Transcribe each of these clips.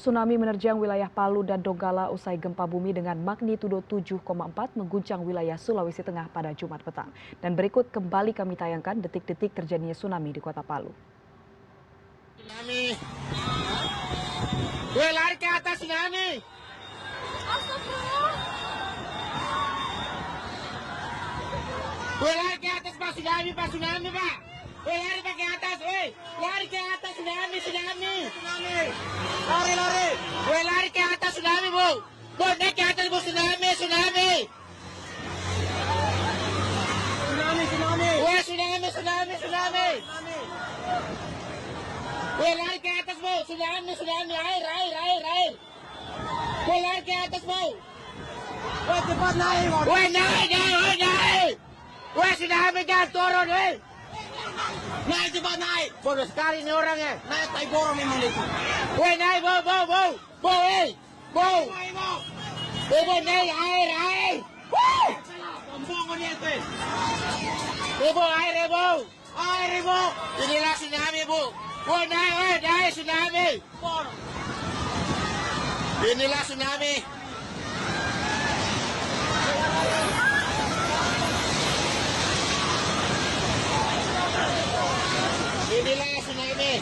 Tsunami menerjang wilayah Palu dan Donggala usai gempa bumi dengan magnitudo 7,4 mengguncang wilayah Sulawesi Tengah pada Jumat petang. Dan berikut kembali kami tayangkan detik-detik terjadinya tsunami di kota Palu. Tsunami. Gue lari ke atas tsunami. Gue lari ke atas Pak tsunami Pak. Gue lari ke atas, lari ke atas tsunami. Lari. Gue lari ke atas tsunami, Bu. Bu, naik ke atas, Bu, tsunami. Gue tsunami. Gue lari ke atas, Bu, tsunami, air. Gue lari ke atas, Bu. Gue cepat naik, Bu. Gue naik. Gue tsunami, jangan turun, Naik cepat naik. Bodoh sekali ini orangnya. Naik tai borong memang itu. Woi naik bo. Bo. Bo naik air. Woo. Bombong dia tuh. Bo air bo. Inilah tsunami bu. Woi naik tsunami. Inilah tsunami. Inilah tsunami.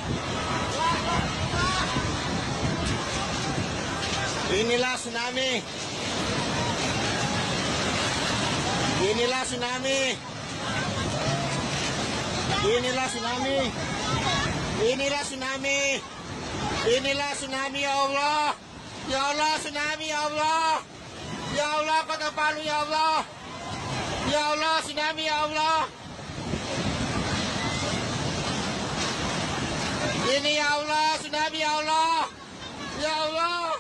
Inilah tsunami. Inilah tsunami. Inilah tsunami. Inilah tsunami. Inilah tsunami ya Allah. Ya Allah tsunami ya Allah. Ya Allah Kota Palu ya Allah. Ya Allah tsunami ya Allah. Ini ya Allah, tsunami ya Allah. Ya Allah.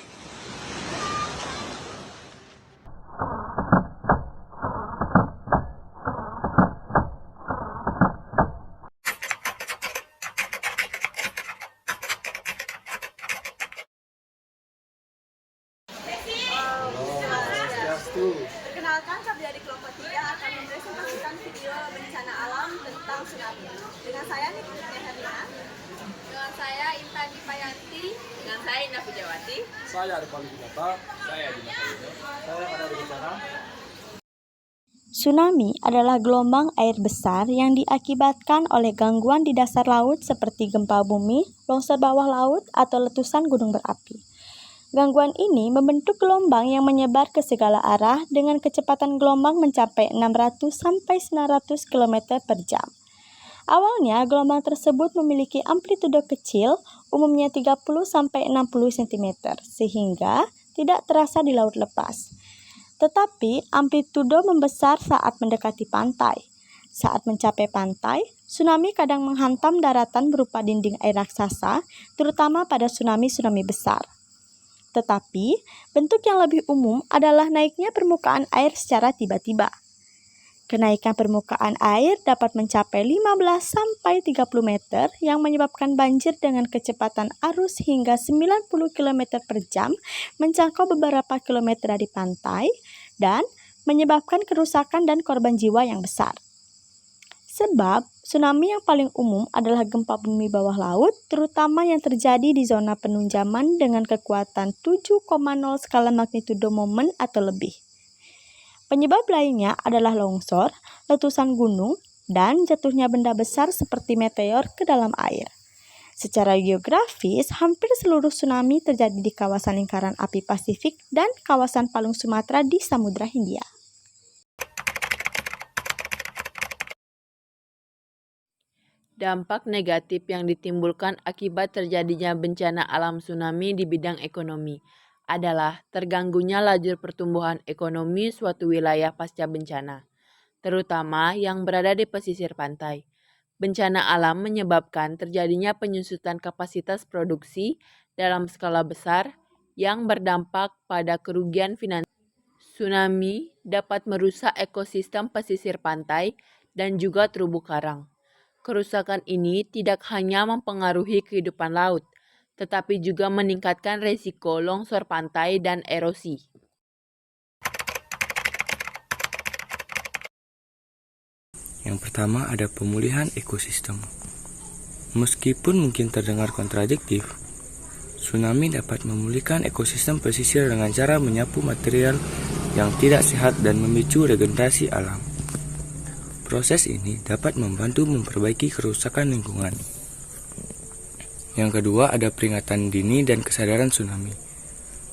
Perkenalkan, kami dari kelompok 3 akan mempresentasikan video bencana alam tentang tsunami. Dengan saya Nikita Herlina. Dengan saya Intan Dipayanti. Dengan saya Indah Pujawati. Saya Arif Alwinata. Saya Dina Kalino. Saya ada di sana. Tsunami adalah gelombang air besar yang diakibatkan oleh gangguan di dasar laut seperti gempa bumi, longsor bawah laut, atau letusan gunung berapi. Gangguan ini membentuk gelombang yang menyebar ke segala arah dengan kecepatan gelombang mencapai 600-900 km per jam. Awalnya, gelombang tersebut memiliki amplitudo kecil, umumnya 30-60 cm, sehingga tidak terasa di laut lepas. Tetapi, amplitudo membesar saat mendekati pantai. Saat mencapai pantai, tsunami kadang menghantam daratan berupa dinding air raksasa, terutama pada tsunami-tsunami besar. Tetapi, bentuk yang lebih umum adalah naiknya permukaan air secara tiba-tiba. Kenaikan permukaan air dapat mencapai 15-30 meter yang menyebabkan banjir dengan kecepatan arus hingga 90 km per jam menjangkau beberapa kilometer dari pantai dan menyebabkan kerusakan dan korban jiwa yang besar. Sebab, tsunami yang paling umum adalah gempa bumi bawah laut, terutama yang terjadi di zona penunjaman dengan kekuatan 7,0 skala magnitudo momen atau lebih. Penyebab lainnya adalah longsor, letusan gunung, dan jatuhnya benda besar seperti meteor ke dalam air. Secara geografis, hampir seluruh tsunami terjadi di kawasan lingkaran api Pasifik dan kawasan Palung Sumatera di Samudra Hindia. Dampak negatif yang ditimbulkan akibat terjadinya bencana alam tsunami di bidang ekonomi adalah terganggunya lajur pertumbuhan ekonomi suatu wilayah pasca bencana, terutama yang berada di pesisir pantai. Bencana alam menyebabkan terjadinya penyusutan kapasitas produksi dalam skala besar yang berdampak pada kerugian finansial. Tsunami dapat merusak ekosistem pesisir pantai dan juga terumbu karang. Kerusakan ini tidak hanya mempengaruhi kehidupan laut, tetapi juga meningkatkan resiko longsor pantai dan erosi. Yang pertama ada pemulihan ekosistem. Meskipun mungkin terdengar kontradiktif, Tsunami dapat memulihkan ekosistem pesisir dengan cara menyapu material yang tidak sehat dan memicu regenerasi alam. Proses ini dapat membantu memperbaiki kerusakan lingkungan. Yang kedua, ada peringatan dini dan kesadaran tsunami.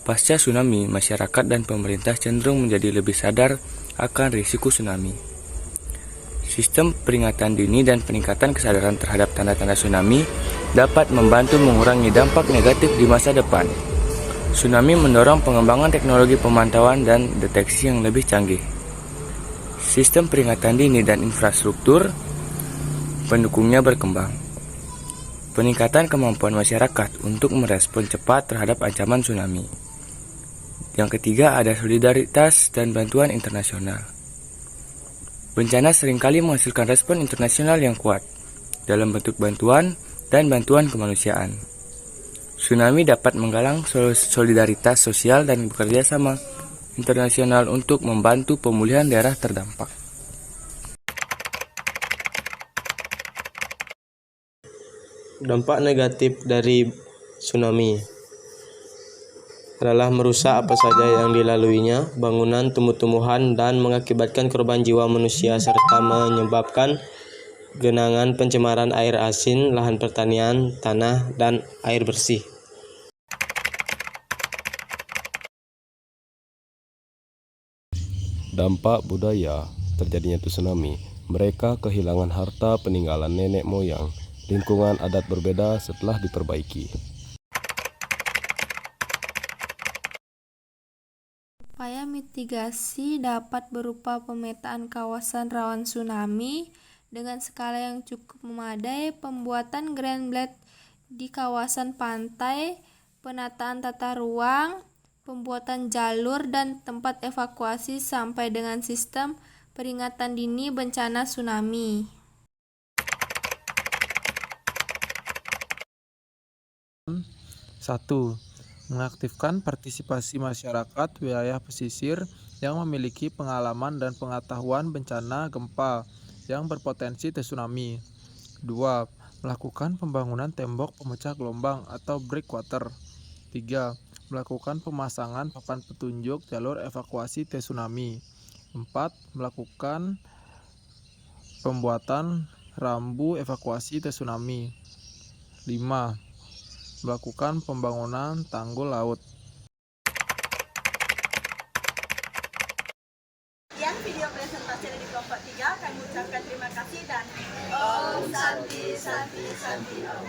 Pasca tsunami, masyarakat dan pemerintah cenderung menjadi lebih sadar akan risiko tsunami. Sistem peringatan dini dan peningkatan kesadaran terhadap tanda-tanda tsunami dapat membantu mengurangi dampak negatif di masa depan. Tsunami mendorong pengembangan teknologi pemantauan dan deteksi yang lebih canggih. Sistem peringatan dini dan infrastruktur pendukungnya berkembang. Peningkatan kemampuan masyarakat untuk merespon cepat terhadap ancaman tsunami. Yang ketiga, ada solidaritas dan bantuan internasional. Bencana seringkali menghasilkan respon internasional yang kuat dalam bentuk bantuan dan bantuan kemanusiaan. Tsunami dapat menggalang solidaritas sosial dan bekerja sama internasional untuk membantu pemulihan daerah terdampak. Dampak negatif dari tsunami adalah merusak apa saja yang dilaluinya, bangunan, tumbuh-tumbuhan, dan mengakibatkan korban jiwa manusia serta menyebabkan genangan, pencemaran air asin, lahan pertanian, tanah, dan air bersih. Dampak budaya terjadinya tsunami. Mereka kehilangan harta peninggalan nenek moyang. Lingkungan adat berbeda setelah diperbaiki. Upaya mitigasi dapat berupa pemetaan kawasan rawan tsunami dengan skala yang cukup memadai, pembuatan Grand Blade di kawasan pantai, penataan tata ruang, pembuatan jalur dan tempat evakuasi sampai dengan sistem peringatan dini bencana tsunami. Satu, mengaktifkan partisipasi masyarakat wilayah pesisir yang memiliki pengalaman dan pengetahuan bencana gempa yang berpotensi tsunami. 2. Melakukan pembangunan tembok pemecah gelombang atau breakwater. 3. Melakukan pemasangan papan petunjuk jalur evakuasi tsunami. 4. Melakukan pembuatan rambu evakuasi tsunami. 5. Melakukan pembangunan tanggul laut. Sekian video presentasi dari kelompok 3. Kami ucapkan terima kasih dan Om Santi Santi Santi Om.